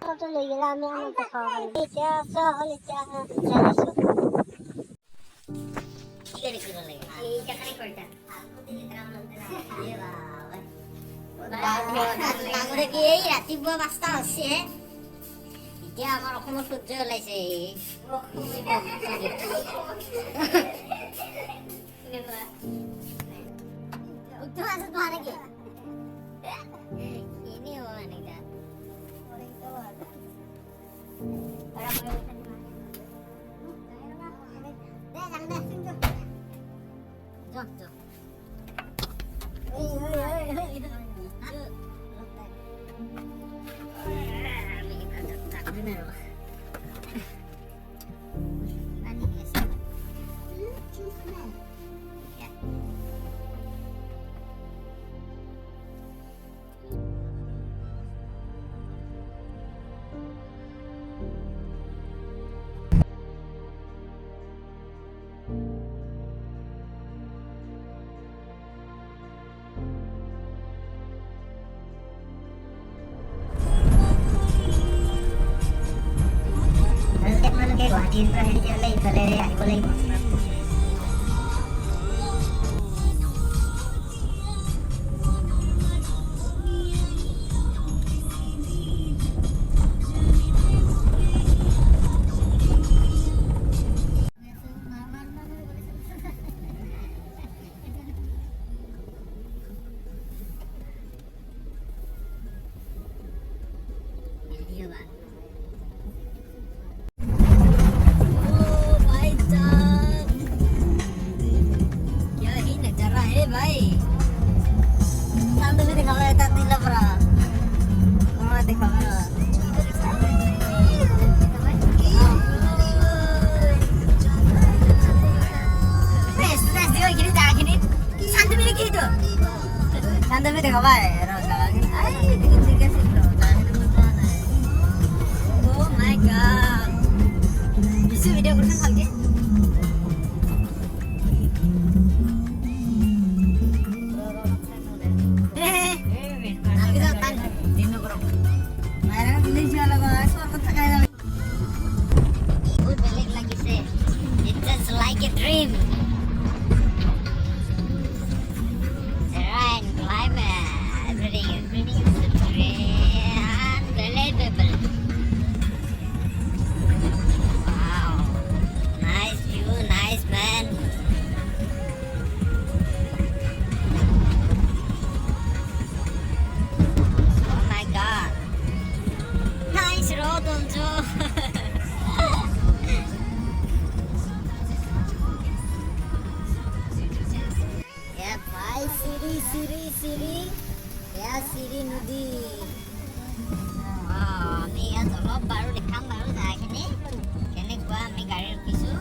Photo লই গেলে আমি আমাকে খাওয়াবো এটা সহল এটা জানিস কি করে শুরু লাগে এই টাকাই কয়টা এ বাবা নাগরে কি এই রাতিপুৱা 5টা হৈছে এতিয়া আমাৰ অসমত সূৰ্য ওলাইছে উঠো আছে তো আনে কি ini orang ni dah orang itu ada orang mau deh jangan dah sini jom jom guatin pra hindi alay talere ay walay Tapi tengok baik, ay, tiga sih bro. Oh my god, bisa video kurang kali? Kita tan, dino kurang. Mereka tulis jalan guys, waktu tengah lagi. Balik lagi sih, it's just like a dream. Everything is unbelievable. Wow, nice view, nice man. Oh my god, nice road also. Yeah, bye, Siri. Ya Siri Nudi. Ami ya tolong baru dekam baru dah kini. Kini gua ami गाड़ी रखीसु.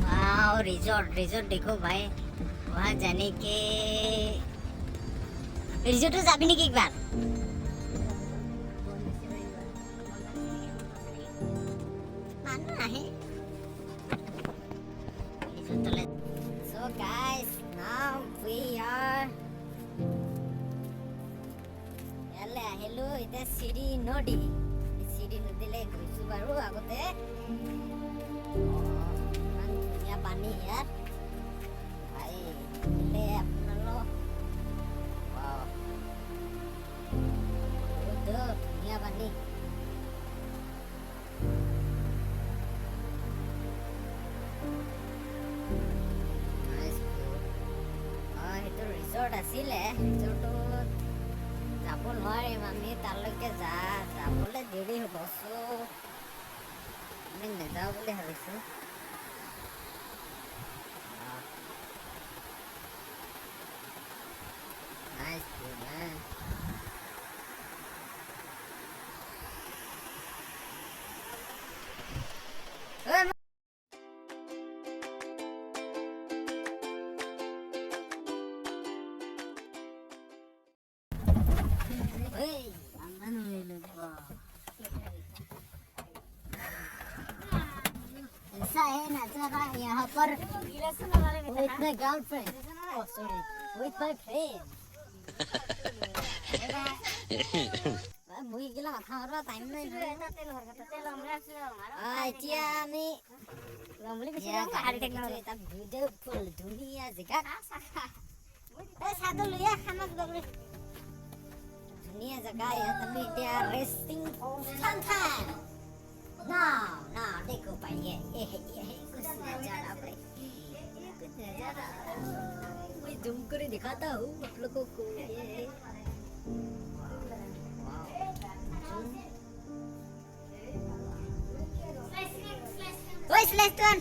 Wow, resort देखो भाई. वहाँ जाने के resort तो जाबी नहीं एक बार. मानो नहीं. So guys, now we are hello, এটা Siri Nodi. Siri Nodi le গৈছো বাৰু আগতে ইমান ধুনীয়া পানী ইয়াত ভাই লে আপোনালোক wow বহুত ধুনীয়া পানী সেইটো ৰিজৰ্ট আছিলে ৰিজৰ্টটো যাব নোৱাৰিম আমি তালৈকে যাবলৈ দেৰি হ'ব আমি নাযাওঁ বুলি ভাবিছোঁ নাইচ ऐसा है नजारा यहाँ पर with my girlfriend. Oh sorry, with my friend. মই গিলা মাথা মাৰবা টাইম নাই তেল হৰকত তেল আমরা আসলে আমার এতিয়া আমি লমলি কিছু হাড়ি টেকনা এটা বিউটিফুল ধুনীয়া জেগা এই সাদু লইয়া খানা গবরে ধুনীয়া জেগা ইয়াত আমি এতিয়া ৰেষ্টিং ফৰ টাইম ना देखो भाई ये कुछ नजारा भाई ये कुछ नजारा मैं जूम कर दिखाता हूँ आप लोगों को ये ओए स्लेस्ट वन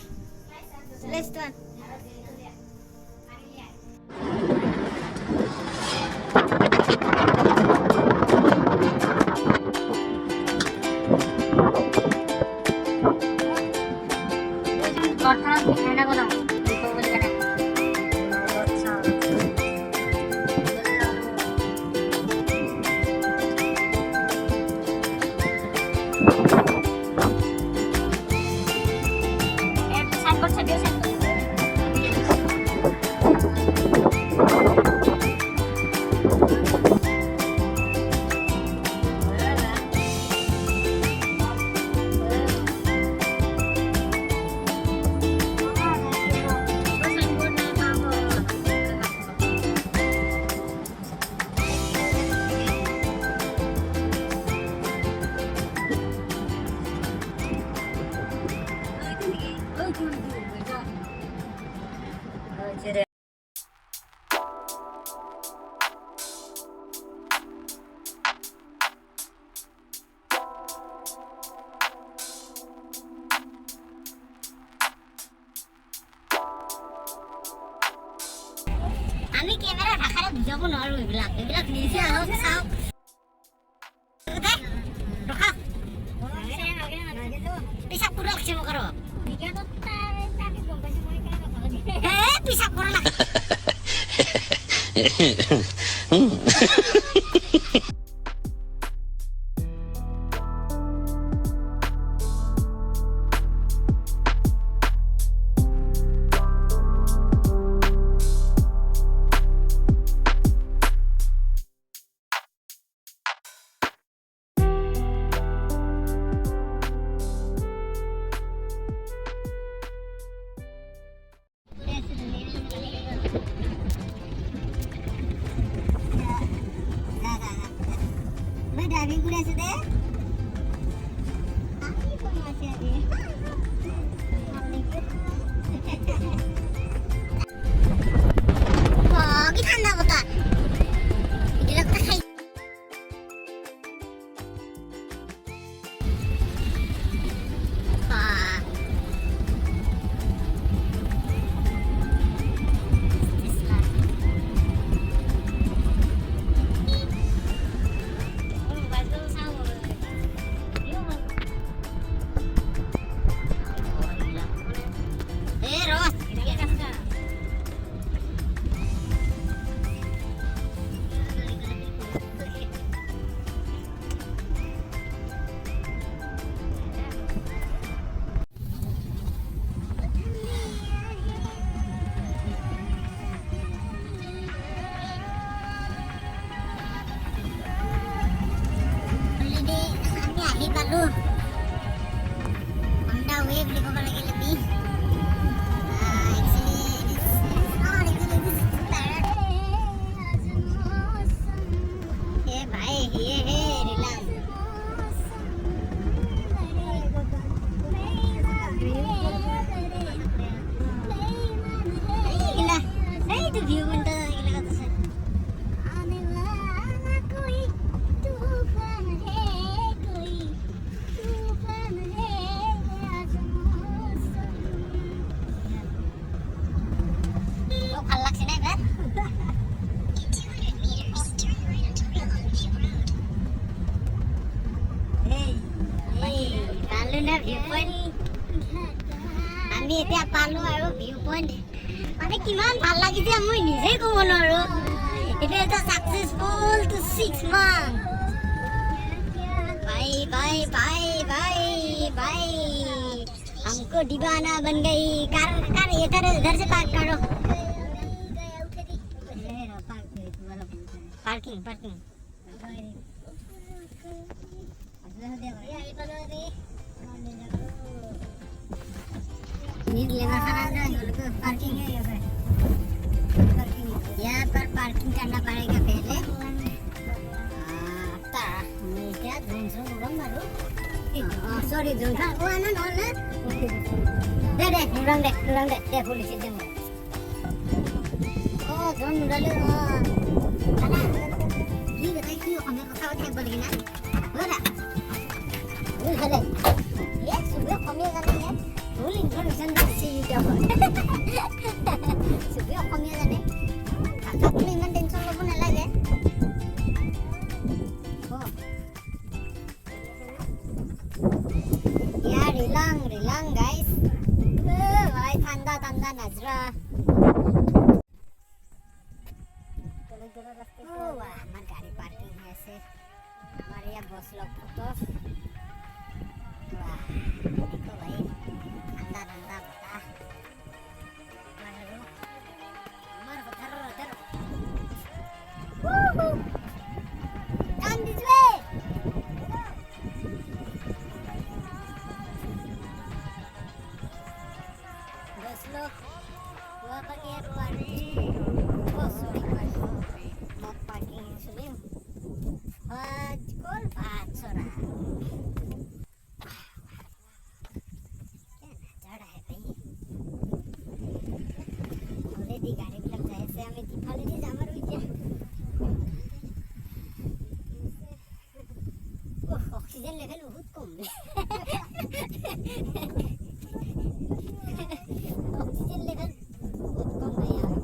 আমি ক্যামেরা ঢাকারে বুঝাবো নোৱাৰো এইবিলাক নিজে আহক চাওক ৰখা পিছা পুৰা ক্ষমা কৰ পিছা কৰা না driving kuda sudah. Aku pun masih ada. Wah, kita anda betul. Kita tak hay. Wah. আমি এতিয়া পালো আৰু ভিউ পইণ্ট মানে কিমান ভাল লাগিছে মই নিজে ক'ব নোৱাৰো এটা এটা সাকসেসফুল টু 6 মান্থ भाई भाई भाई भाई भाई हमको दीवाना बन गई कार कार इधर से पार्क करो पार्किंग पार्किंग चाइनीज लेबर खाना है पार्किंग है यहाँ पर यहाँ पर पार्किंग करना पड़ेगा पहले क्या सॉरी वो ना दे नुरंग दे पुलिस दे ओ drone नुराले ana ini katanya kyo kami pesawat yang balik na ora hale ya sudah kami kan ya rolling information dari si jawa sudah kami kan ya kakak ini man tension lo pun lagi oh ya rilang guys भाई ठंडा नजरा wah हमारी गाड़ी parking है ऐसे हमारे यहाँ बस लोग तो wah देखो भाई ठंडा बता हमारे उधर come this way बस लोग वहाँ पर ये पार्किंग बस parking Muslim Hajkol Bachora क्या नजारा है भाई ऑलरेडी गाड़ी में लग जाए ऐसे हमें दिखा लेने जामर हुई क्या ऑक्सीजन लेवल बहुत कम है ऑक्सीजन लेवल बहुत कम है यार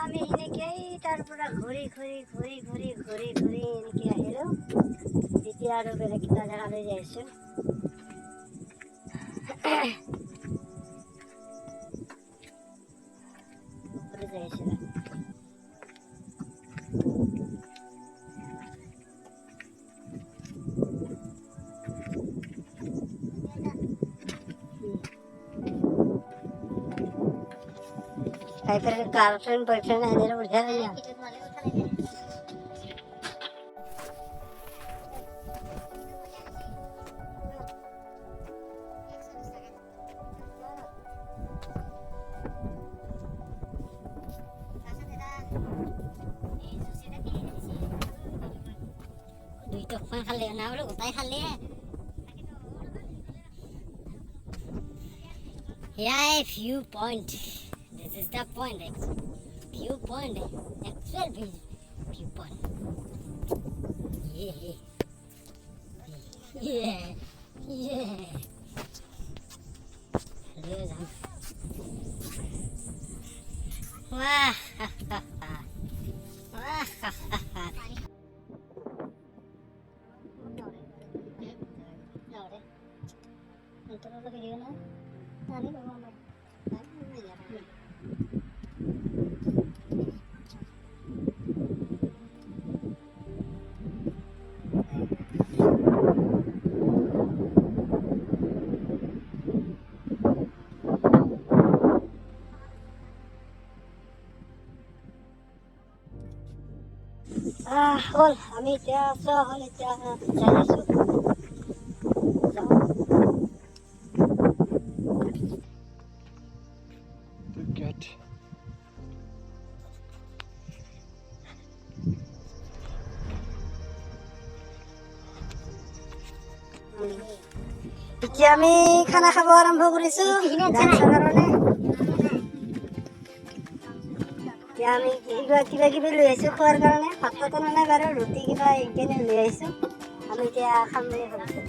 আমি এনেকেই তাৰ পৰা ঘূৰি এনেকৈ আহিলোঁ এতিয়া আৰু বেলেগ এটা জেগালৈ যাই আছোঁ যাই আছোঁ काही तरी गर्लफ्रेंड बॉयफ्रेंड आहे जरा उद्या या দুই টকমান খালে না বলে গোটাই খালে Yeah, viewpoint. This is the point, right? Viewpoint. Actual viewpoint. Yeah. Wah. হ'ল আমি এতিয়া হ'ল এতিয়া যাই আছোঁ এতিয়া আমি খানা খাব আৰম্ভ কৰিছোঁ কাৰণে এতিয়া আমি কিবা কিবি লৈ আহিছোঁ খোৱাৰ কাৰণে ভাত পাতা নাই বাৰু ৰুটি কিবা এইখিনি লৈ আহিছোঁ আমি এতিয়া খাম বুলি ভাবিছোঁ